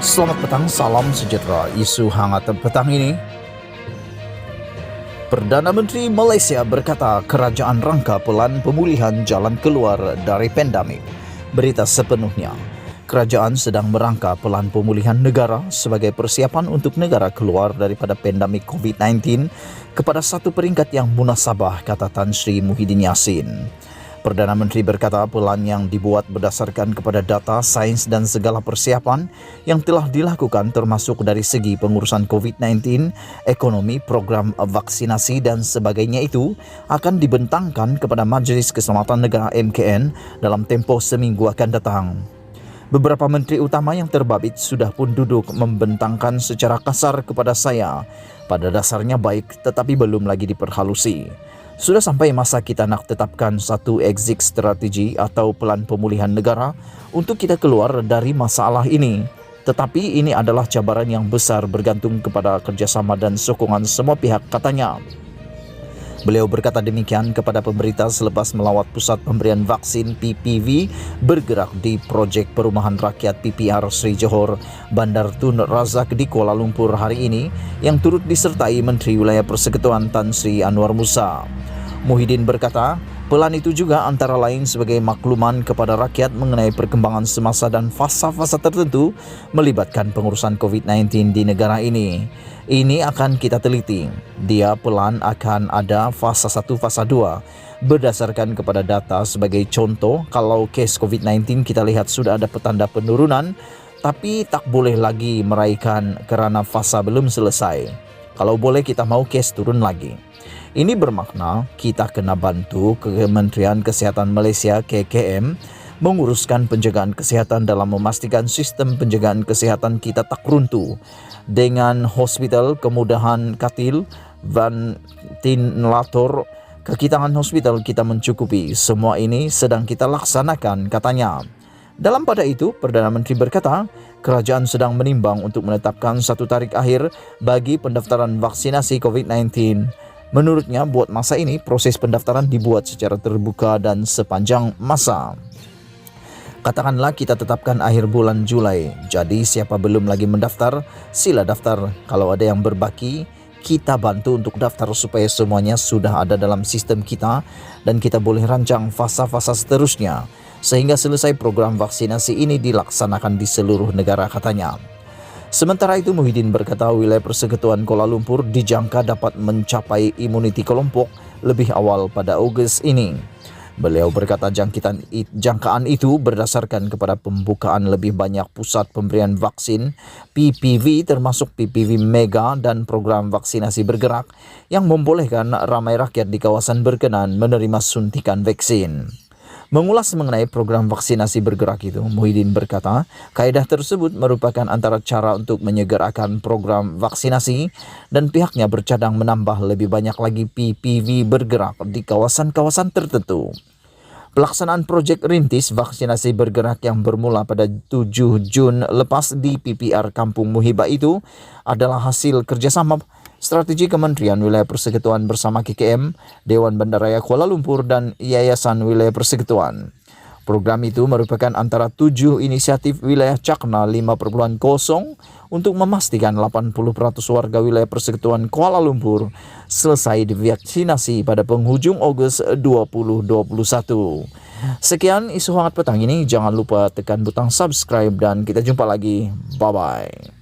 Selamat petang, salam sejahtera. Isu hangat petang ini. Perdana Menteri Malaysia berkata kerajaan rangka pelan pemulihan jalan keluar dari pandemik. Berita sepenuhnya. Kerajaan sedang merangka pelan pemulihan negara sebagai persiapan untuk negara keluar daripada pandemik COVID-19 kepada satu peringkat yang munasabah, kata Tan Sri Muhyiddin Yassin. Perdana Menteri berkata pelan yang dibuat berdasarkan kepada data, sains dan segala persiapan yang telah dilakukan termasuk dari segi pengurusan COVID-19, ekonomi, program vaksinasi dan sebagainya itu akan dibentangkan kepada Majlis Keselamatan Negara MKN dalam tempoh seminggu akan datang. Beberapa menteri utama yang terbabit sudah pun duduk membentangkan secara kasar kepada saya. Pada dasarnya baik tetapi belum lagi diperhalusi. Sudah sampai masa kita nak tetapkan satu exit strategi atau pelan pemulihan negara untuk kita keluar dari masalah ini. Tetapi ini adalah cabaran yang besar bergantung kepada kerjasama dan sokongan semua pihak, katanya. Beliau berkata demikian kepada pemberita selepas melawat pusat pemberian vaksin PPV bergerak di projek perumahan rakyat PPR Sri Johor, Bandar Tun Razak di Kuala Lumpur hari ini yang turut disertai Menteri Wilayah Persekutuan Tan Sri Anwar Musa. Muhyiddin berkata, pelan itu juga antara lain sebagai makluman kepada rakyat mengenai perkembangan semasa dan fasa-fasa tertentu melibatkan pengurusan COVID-19 di negara ini. Ini akan kita teliti. Dia pelan akan ada fasa 1, fasa 2. Berdasarkan kepada data sebagai contoh, kalau kes COVID-19 kita lihat sudah ada petanda penurunan, tapi tak boleh lagi meraihkan kerana fasa belum selesai. Kalau boleh kita mau kes turun lagi. Ini bermakna kita kena bantu Kementerian Kesihatan Malaysia KKM menguruskan penjagaan kesihatan dalam memastikan sistem penjagaan kesihatan kita tak runtuh. Dengan hospital, kemudahan katil, ventilator, kekitangan hospital kita mencukupi. Semua ini sedang kita laksanakan, katanya. Dalam pada itu, Perdana Menteri berkata, kerajaan sedang menimbang untuk menetapkan satu tarikh akhir bagi pendaftaran vaksinasi COVID-19. Menurutnya, buat masa ini, proses pendaftaran dibuat secara terbuka dan sepanjang masa. Katakanlah kita tetapkan akhir bulan Julai. Jadi siapa belum lagi mendaftar, sila daftar. Kalau ada yang berbaki, kita bantu untuk daftar supaya semuanya sudah ada dalam sistem kita dan kita boleh rancang fasa-fasa seterusnya sehingga selesai program vaksinasi ini dilaksanakan di seluruh negara, katanya. Sementara itu, Muhyiddin berkata wilayah Persekutuan Kuala Lumpur dijangka dapat mencapai imuniti kelompok lebih awal pada Ogos ini. Beliau berkata jangkaan itu berdasarkan kepada pembukaan lebih banyak pusat pemberian vaksin PPV termasuk PPV Mega dan program vaksinasi bergerak yang membolehkan ramai rakyat di kawasan berkenan menerima suntikan vaksin. Mengulas mengenai program vaksinasi bergerak itu, Muhyiddin berkata, kaedah tersebut merupakan antara cara untuk menyegerakan program vaksinasi dan pihaknya bercadang menambah lebih banyak lagi PPV bergerak di kawasan-kawasan tertentu. Pelaksanaan projek rintis vaksinasi bergerak yang bermula pada 7 Jun lepas di PPR Kampung Muhibah itu adalah hasil kerjasama strategi Kementerian Wilayah Persekutuan bersama KKM, Dewan Bandaraya Kuala Lumpur dan Yayasan Wilayah Persekutuan. Program itu merupakan antara 7 inisiatif wilayah Cakna 5.0 untuk memastikan 80% warga wilayah Persekutuan Kuala Lumpur selesai divaksinasi pada penghujung Ogos 2021. Sekian isu hangat petang ini. Jangan lupa tekan butang subscribe dan kita jumpa lagi. Bye-bye.